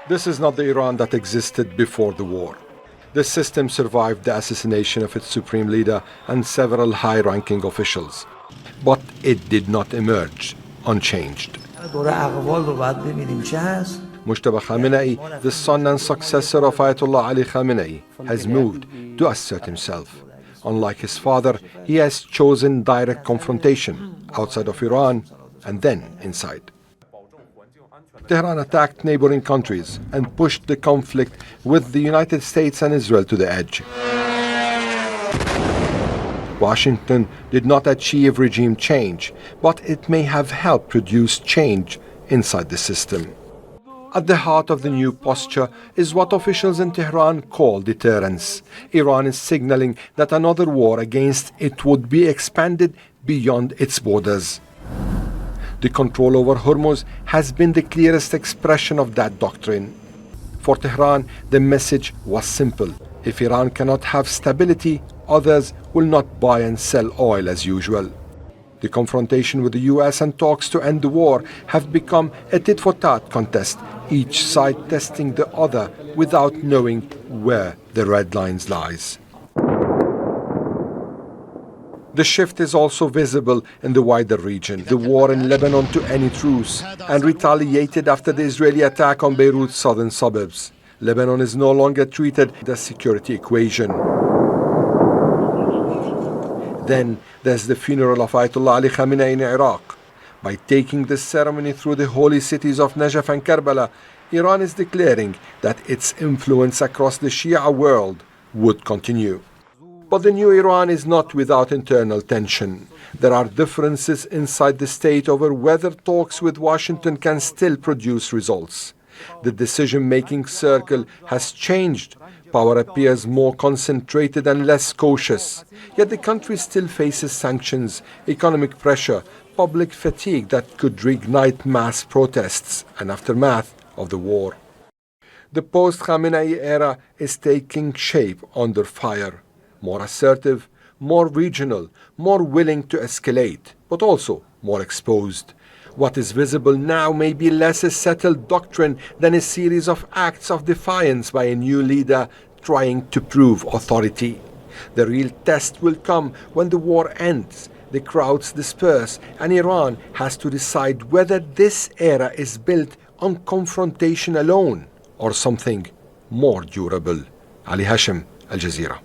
This is not the Iran that existed before the war. The system survived the assassination of its supreme leader and several high-ranking officials, but it did not emerge unchanged. Mujtaba Khamenei, the son and successor of Ayatollah Ali Khamenei, has moved to assert himself. Unlike his father, he has chosen direct confrontation outside of Iran and then inside. Tehran attacked neighboring countries and pushed the conflict with the United States and Israel to the edge. Washington did not achieve regime change, but it may have helped produce change inside the system. At the heart of the new posture is what officials in Tehran call deterrence. Iran is signaling that another war against it would be expanded beyond its borders. The control over Hormuz has been the clearest expression of that doctrine. For Tehran, the message was simple. If Iran cannot have stability, others will not buy and sell oil as usual. The confrontation with the US and talks to end the war have become a tit-for-tat contest, each side testing the other without knowing where the red lines lies. The shift is also visible in the wider region. The war in Lebanon to any truce and retaliated after the Israeli attack on Beirut's southern suburbs. Lebanon is no longer treated as a security equation. Then there's the funeral of Ayatollah Ali Khamenei in Iraq. By taking this ceremony through the holy cities of Najaf and Karbala, Iran is declaring that its influence across the Shia world would continue. But the new Iran is not without internal tension. There are differences inside the state over whether talks with Washington can still produce results. The decision-making circle has changed. Power appears more concentrated and less cautious. Yet the country still faces sanctions, economic pressure, public fatigue that could reignite mass protests and aftermath of the war. The post-Khamenei era is taking shape under fire. More assertive, more regional, more willing to escalate, but also more exposed. What is visible now may be less a settled doctrine than a series of acts of defiance by a new leader trying to prove authority. The real test will come when the war ends, the crowds disperse, and Iran has to decide whether this era is built on confrontation alone or something more durable. Ali Hashem, Al Jazeera.